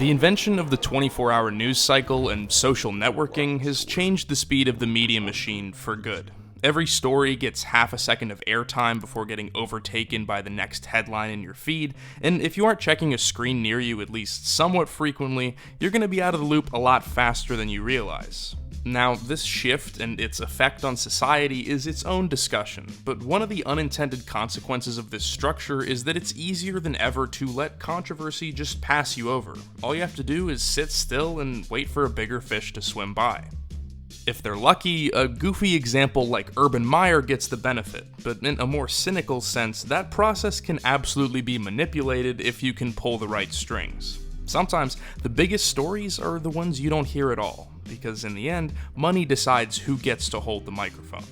The invention of the 24-hour news cycle and social networking has changed the speed of the media machine for good. Every story gets half a second of airtime before getting overtaken by the next headline in your feed, and if you aren't checking a screen near you at least somewhat frequently, you're going to be out of the loop a lot faster than you realize. Now, this shift and its effect on society is its own discussion, but one of the unintended consequences of this structure is that it's easier than ever to let controversy just pass you over. All you have to do is sit still and wait for a bigger fish to swim by. If they're lucky, a goofy example like Urban Meyer gets the benefit, but in a more cynical sense, that process can absolutely be manipulated if you can pull the right strings. Sometimes, the biggest stories are the ones you don't hear at all, because in the end, money decides who gets to hold the microphone.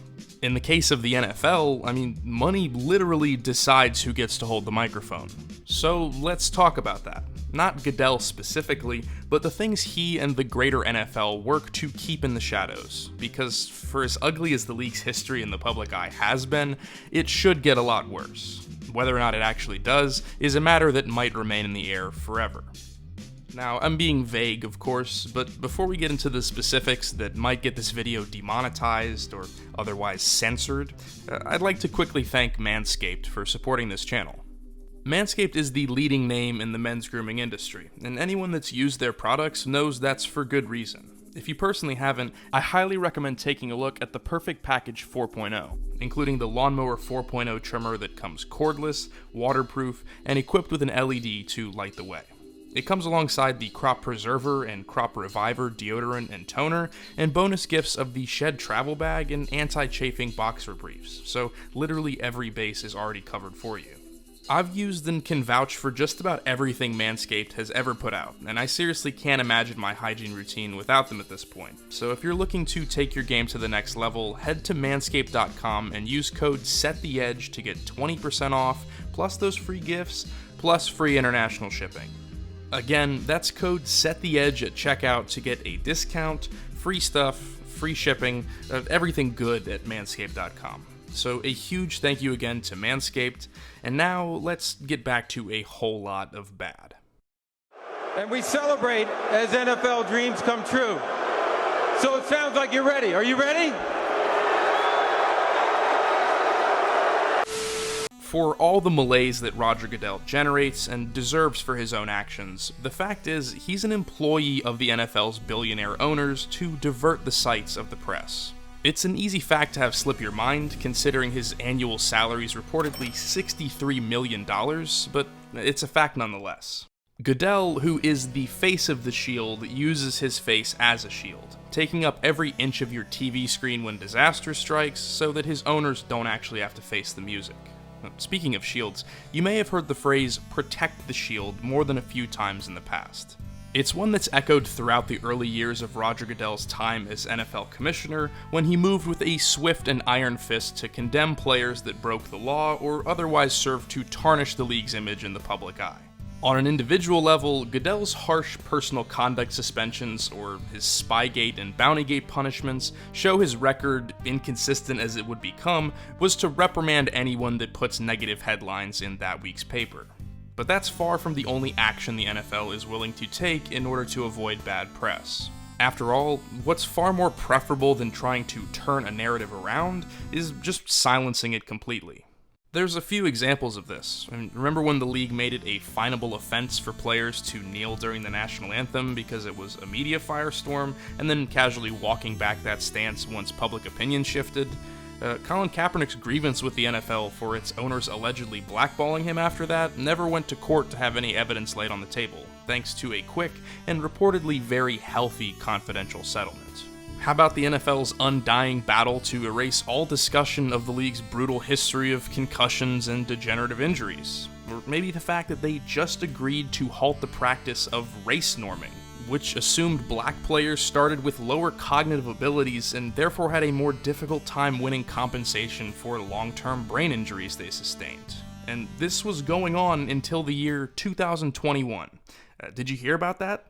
In the case of the NFL, money literally decides who gets to hold the microphone. So let's talk about that. Not Goodell specifically, but the things he and the greater NFL work to keep in the shadows, because for as ugly as the league's history in the public eye has been, it should get a lot worse. Whether or not it actually does is a matter that might remain in the air forever. Now, I'm being vague, of course, but before we get into the specifics that might get this video demonetized or otherwise censored, I'd like to quickly thank Manscaped for supporting this channel. Manscaped is the leading name in the men's grooming industry, and anyone that's used their products knows that's for good reason. If you personally haven't, I highly recommend taking a look at the Perfect Package 4.0, including the Lawnmower 4.0 trimmer that comes cordless, waterproof, and equipped with an LED to light the way. It comes alongside the Crop Preserver and Crop Reviver deodorant and toner, and bonus gifts of the Shed Travel Bag and Anti-Chafing Boxer Briefs, so literally every base is already covered for you. I've used and can vouch for just about everything Manscaped has ever put out, and I seriously can't imagine my hygiene routine without them at this point. So if you're looking to take your game to the next level, head to manscaped.com and use code SETTHEEDGE to get 20% off, plus those free gifts, plus free international shipping. Again, that's code SETTHEEDGE at checkout to get a discount, free stuff, free shipping, everything good at manscaped.com. So a huge thank you again to Manscaped, and now let's get back to a whole lot of bad. And we celebrate as NFL dreams come true. So it sounds like you're ready. Are you ready? For all the malaise that Roger Goodell generates and deserves for his own actions, the fact is he's an employee of the NFL's billionaire owners to divert the sights of the press. It's an easy fact to have slip your mind, considering his annual salary is reportedly $63 million, but it's a fact nonetheless. Goodell, who is the face of the shield, uses his face as a shield, taking up every inch of your TV screen when disaster strikes so that his owners don't actually have to face the music. Speaking of shields, you may have heard the phrase, "protect the shield," more than a few times in the past. It's one that's echoed throughout the early years of Roger Goodell's time as NFL commissioner, when he moved with a swift and iron fist to condemn players that broke the law or otherwise served to tarnish the league's image in the public eye. On an individual level, Goodell's harsh personal conduct suspensions, or his Spygate and Bountygate punishments, show his record, inconsistent as it would become, was to reprimand anyone that puts negative headlines in that week's paper. But that's far from the only action the NFL is willing to take in order to avoid bad press. After all, what's far more preferable than trying to turn a narrative around is just silencing it completely. There's a few examples of this. Remember when the league made it a finable offense for players to kneel during the national anthem because it was a media firestorm, and then casually walking back that stance once public opinion shifted? Colin Kaepernick's grievance with the NFL for its owners allegedly blackballing him after that never went to court to have any evidence laid on the table, thanks to a quick and reportedly very healthy confidential settlement. How about the NFL's undying battle to erase all discussion of the league's brutal history of concussions and degenerative injuries? Or maybe the fact that they just agreed to halt the practice of race norming, which assumed black players started with lower cognitive abilities and therefore had a more difficult time winning compensation for long-term brain injuries they sustained. And this was going on until the year 2021. Did you hear about that?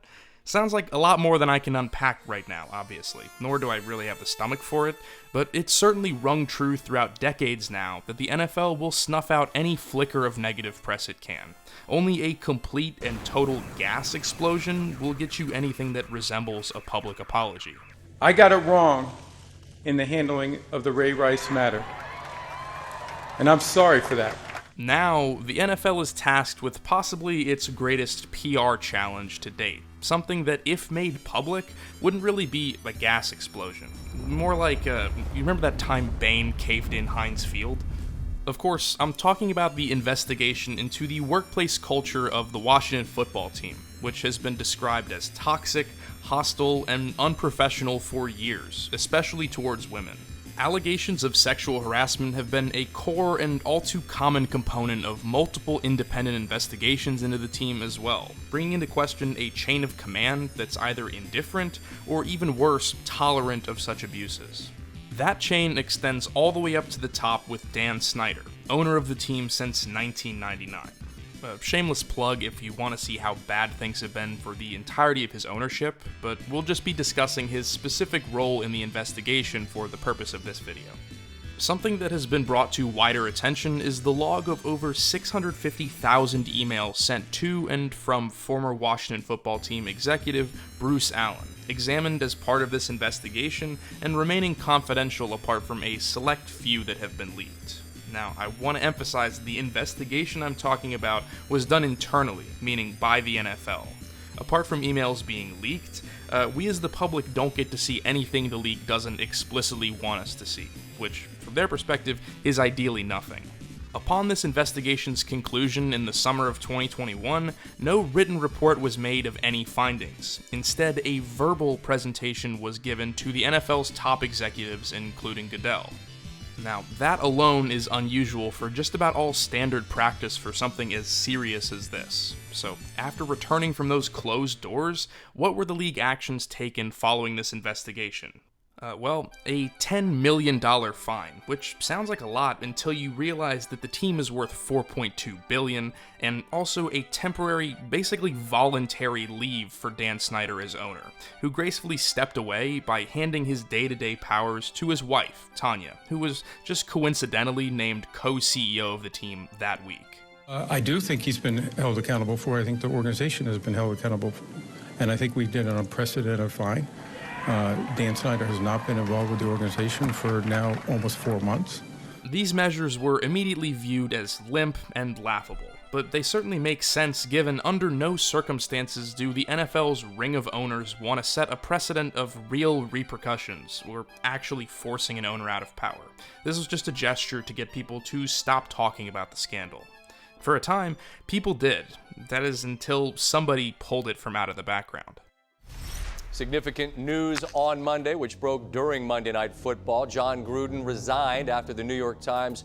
Sounds like a lot more than I can unpack right now, obviously, nor do I really have the stomach for it, but it's certainly rung true throughout decades now that the NFL will snuff out any flicker of negative press it can. Only a complete and total gas explosion will get you anything that resembles a public apology. I got it wrong in the handling of the Ray Rice matter, and I'm sorry for that. Now, the NFL is tasked with possibly its greatest PR challenge to date. Something that, if made public, wouldn't really be a gas explosion. More like, you remember that time Bane caved in Heinz Field? Of course, I'm talking about the investigation into the workplace culture of the Washington football team, which has been described as toxic, hostile, and unprofessional for years, especially towards women. Allegations of sexual harassment have been a core and all too common component of multiple independent investigations into the team as well, bringing into question a chain of command that's either indifferent or, even worse, tolerant of such abuses. That chain extends all the way up to the top with Dan Snyder, owner of the team since 1999. A shameless plug if you want to see how bad things have been for the entirety of his ownership, but we'll just be discussing his specific role in the investigation for the purpose of this video. Something that has been brought to wider attention is the log of over 650,000 emails sent to and from former Washington football team executive Bruce Allen, examined as part of this investigation and remaining confidential apart from a select few that have been leaked. Now, I want to emphasize the investigation I'm talking about was done internally, meaning by the NFL. Apart from emails being leaked, we as the public don't get to see anything the league doesn't explicitly want us to see, which, from their perspective, is ideally nothing. Upon this investigation's conclusion in the summer of 2021, no written report was made of any findings. Instead, a verbal presentation was given to the NFL's top executives, including Goodell. Now, that alone is unusual for just about all standard practice for something as serious as this. So, after returning from those closed doors, what were the league actions taken following this investigation? Well, a $10 million fine, which sounds like a lot until you realize that the team is worth $4.2 billion, and also a temporary, basically voluntary leave for Dan Snyder as owner, who gracefully stepped away by handing his day-to-day powers to his wife, Tanya, who was just coincidentally named co-CEO of the team that week. I do think he's been held accountable for. I think the organization has been held accountable for, and I think we did an unprecedented fine. Dan Snyder has not been involved with the organization for now almost 4 months. These measures were immediately viewed as limp and laughable, but they certainly make sense given under no circumstances do the NFL's ring of owners want to set a precedent of real repercussions, or actually forcing an owner out of power. This was just a gesture to get people to stop talking about the scandal. For a time, people did. That is until somebody pulled it from out of the background. Significant news on Monday, which broke during Monday Night Football. John Gruden resigned after the New York Times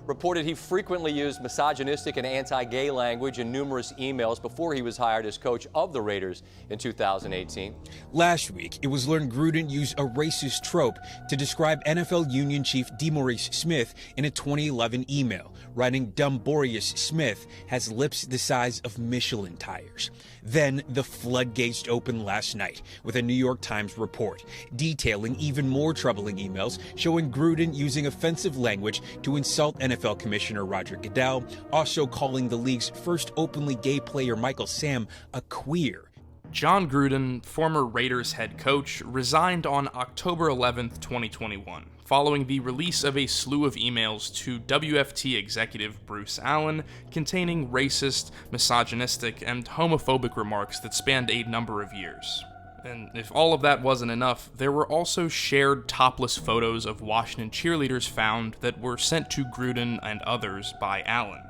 reported he frequently used misogynistic and anti-gay language in numerous emails before he was hired as coach of the Raiders in 2018. Last week, it was learned Gruden used a racist trope to describe NFL Union Chief DeMaurice Smith in a 2011 email, writing Dumborius Smith has lips the size of Michelin tires. Then the floodgates opened last night with a New York Times report detailing even more troubling emails showing Gruden using offensive language to insult NFL Commissioner Roger Goodell, also calling the league's first openly gay player Michael Sam a queer. John Gruden, former Raiders head coach, resigned on October 11th, 2021, following the release of a slew of emails to WFT executive Bruce Allen containing racist, misogynistic, and homophobic remarks that spanned a number of years. And if all of that wasn't enough, there were also shared topless photos of Washington cheerleaders found that were sent to Gruden and others by Allen.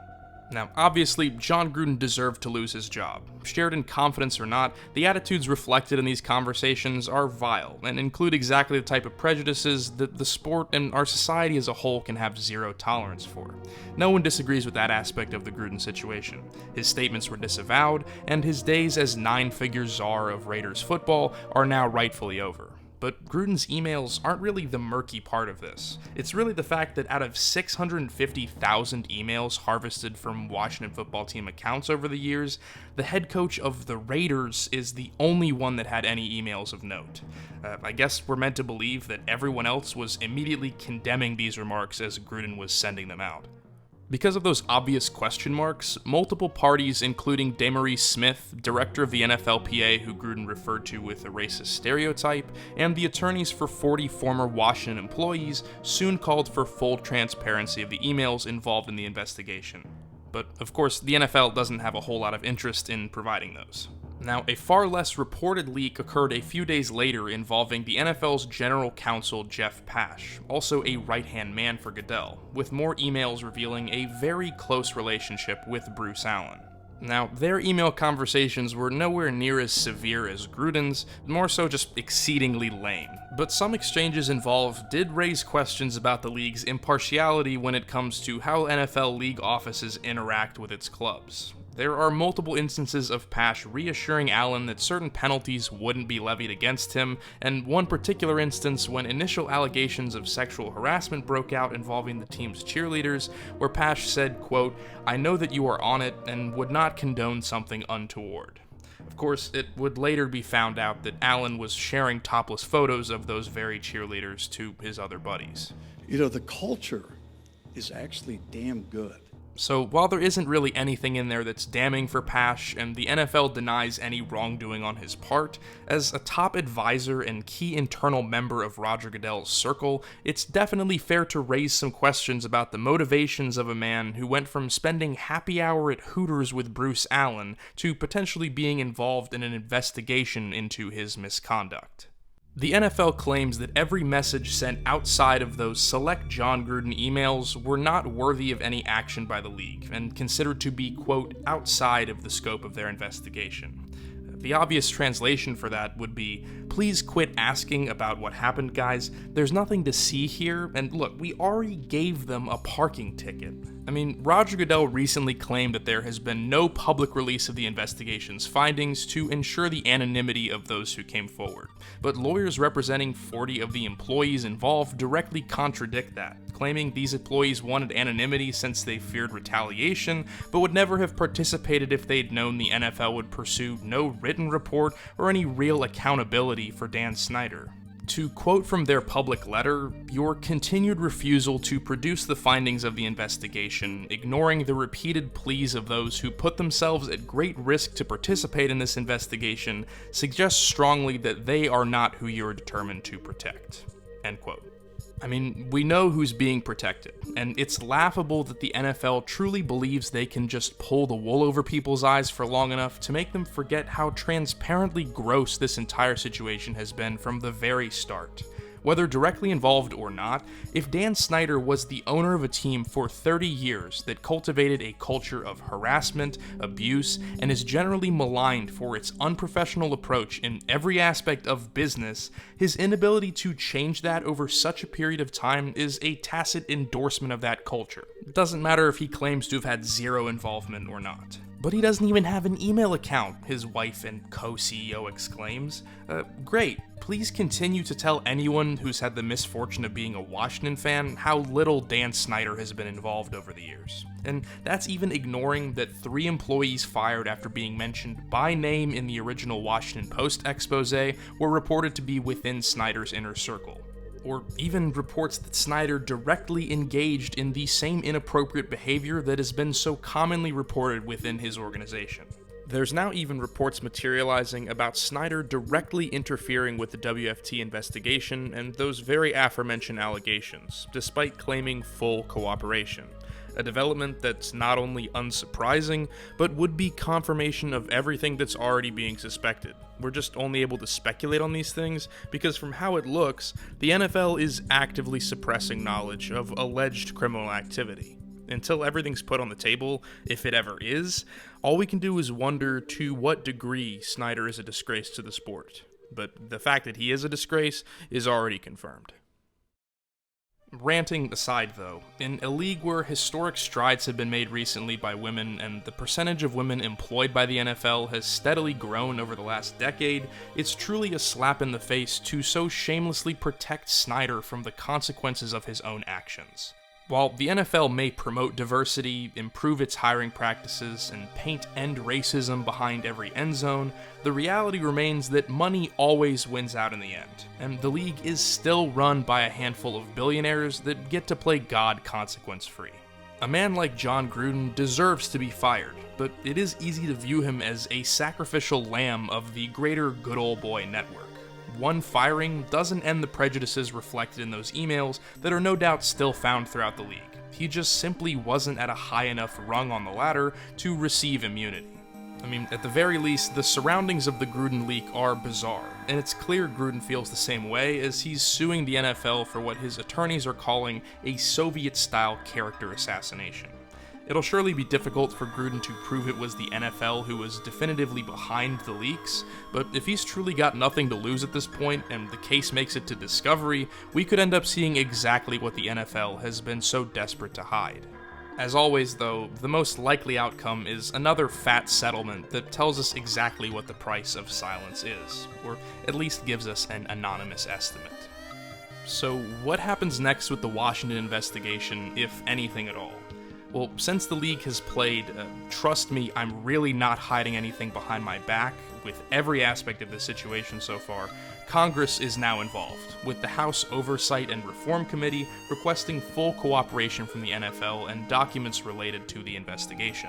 Now, obviously, John Gruden deserved to lose his job. Shared in confidence or not, the attitudes reflected in these conversations are vile and include exactly the type of prejudices that the sport and our society as a whole can have zero tolerance for. No one disagrees with that aspect of the Gruden situation. His statements were disavowed, and his days as nine-figure czar of Raiders football are now rightfully over. but Gruden's emails aren't really the murky part of this. It's really the fact that out of 650,000 emails harvested from Washington football team accounts over the years, the head coach of the Raiders is the only one that had any emails of note. I guess we're meant to believe that everyone else was immediately condemning these remarks as Gruden was sending them out. Because of those obvious question marks, multiple parties, including DeMaurice Smith, director of the NFLPA who Gruden referred to with a racist stereotype, and the attorneys for 40 former Washington employees, soon called for full transparency of the emails involved in the investigation. But, of course, the NFL doesn't have a whole lot of interest in providing those. Now, a far less reported leak occurred a few days later involving the NFL's general counsel Jeff Pash, also a right-hand man for Goodell, with more emails revealing a very close relationship with Bruce Allen. Now, their email conversations were nowhere near as severe as Gruden's, more so just exceedingly lame. But some exchanges involved did raise questions about the league's impartiality when it comes to how NFL league offices interact with its clubs. There are multiple instances of Pash reassuring Allen that certain penalties wouldn't be levied against him, and one particular instance when initial allegations of sexual harassment broke out involving the team's cheerleaders, where Pash said, quote, "I know that you are on it and would not condone something untoward." Of course, it would later be found out that Allen was sharing topless photos of those very cheerleaders to his other buddies. You know, the culture is actually damn good. So while there isn't really anything in there that's damning for Pash, and the NFL denies any wrongdoing on his part, as a top advisor and key internal member of Roger Goodell's circle, it's definitely fair to raise some questions about the motivations of a man who went from spending happy hour at Hooters with Bruce Allen to potentially being involved in an investigation into his misconduct. The NFL claims that every message sent outside of those select John Gruden emails were not worthy of any action by the league, and considered to be, quote, outside of the scope of their investigation. The obvious translation for that would be, please quit asking about what happened, guys. There's nothing to see here, and look, we already gave them a parking ticket. I mean, Roger Goodell recently claimed that there has been no public release of the investigation's findings to ensure the anonymity of those who came forward. But lawyers representing 40 of the employees involved directly contradict that, claiming these employees wanted anonymity since they feared retaliation, but would never have participated if they'd known the NFL would pursue no written report or any real accountability for Dan Snyder. To quote from their public letter, "Your continued refusal to produce the findings of the investigation, ignoring the repeated pleas of those who put themselves at great risk to participate in this investigation, suggests strongly that they are not who you are determined to protect." End quote. I mean, we know who's being protected, and it's laughable that the NFL truly believes they can just pull the wool over people's eyes for long enough to make them forget how transparently gross this entire situation has been from the very start. Whether directly involved or not, if Dan Snyder was the owner of a team for 30 years that cultivated a culture of harassment, abuse, and is generally maligned for its unprofessional approach in every aspect of business, his inability to change that over such a period of time is a tacit endorsement of that culture. It doesn't matter if he claims to have had zero involvement or not. But he doesn't even have an email account, his wife and co-CEO exclaims. Great. Please continue to tell anyone who's had the misfortune of being a Washington fan how little Dan Snyder has been involved over the years. And that's even ignoring that 3 employees fired after being mentioned by name in the original Washington Post expose were reported to be within Snyder's inner circle. Or even reports that Snyder directly engaged in the same inappropriate behavior that has been so commonly reported within his organization. There's now even reports materializing about Snyder directly interfering with the WFT investigation and those very aforementioned allegations, despite claiming full cooperation. A development that's not only unsurprising, but would be confirmation of everything that's already being suspected. We're just only able to speculate on these things because from how it looks, the NFL is actively suppressing knowledge of alleged criminal activity. Until everything's put on the table, if it ever is, all we can do is wonder to what degree Snyder is a disgrace to the sport. But the fact that he is a disgrace is already confirmed. Ranting aside, though, in a league where historic strides have been made recently by women and the percentage of women employed by the NFL has steadily grown over the last decade, it's truly a slap in the face to so shamelessly protect Snyder from the consequences of his own actions. While the NFL may promote diversity, improve its hiring practices, and paint end racism behind every end zone, the reality remains that money always wins out in the end, and the league is still run by a handful of billionaires that get to play God consequence-free. A man like Jon Gruden deserves to be fired, but it is easy to view him as a sacrificial lamb of the greater good old boy network. One firing doesn't end the prejudices reflected in those emails that are no doubt still found throughout the league. He just simply wasn't at a high enough rung on the ladder to receive immunity. I mean, at the very least, the surroundings of the Gruden leak are bizarre, and it's clear Gruden feels the same way as he's suing the NFL for what his attorneys are calling a Soviet-style character assassination. It'll surely be difficult for Gruden to prove it was the NFL who was definitively behind the leaks, but if he's truly got nothing to lose at this point and the case makes it to discovery, we could end up seeing exactly what the NFL has been so desperate to hide. As always, though, the most likely outcome is another fat settlement that tells us exactly what the price of silence is, or at least gives us an anonymous estimate. So, what happens next with the Washington investigation, if anything at all? Well, since the league has played, trust me, I'm really not hiding anything behind my back, with every aspect of this situation so far, Congress is now involved, with the House Oversight and Reform Committee requesting full cooperation from the NFL and documents related to the investigation.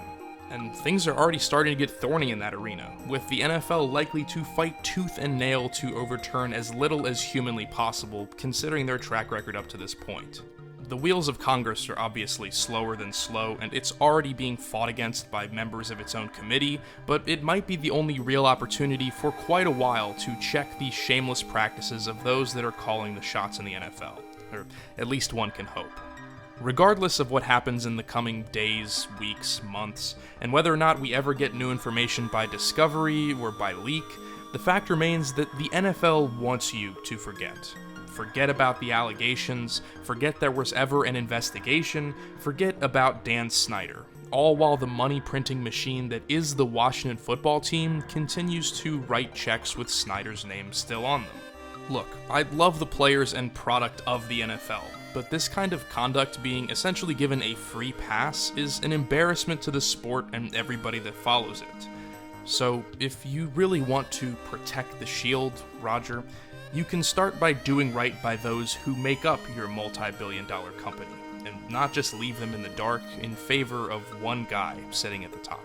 And things are already starting to get thorny in that arena, with the NFL likely to fight tooth and nail to overturn as little as humanly possible, considering their track record up to this point. The wheels of Congress are obviously slower than slow, and it's already being fought against by members of its own committee, but it might be the only real opportunity for quite a while to check the shameless practices of those that are calling the shots in the NFL, or at least one can hope. Regardless of what happens in the coming days, weeks, months, and whether or not we ever get new information by discovery or by leak, the fact remains that the NFL wants you to forget. Forget about the allegations, forget there was ever an investigation, forget about Dan Snyder, all while the money printing machine that is the Washington football team continues to write checks with Snyder's name still on them. Look, I love the players and product of the NFL, but this kind of conduct being essentially given a free pass is an embarrassment to the sport and everybody that follows it. So, if you really want to protect the shield, Roger, you can start by doing right by those who make up your multi-billion-dollar company, and not just leave them in the dark in favor of one guy sitting at the top.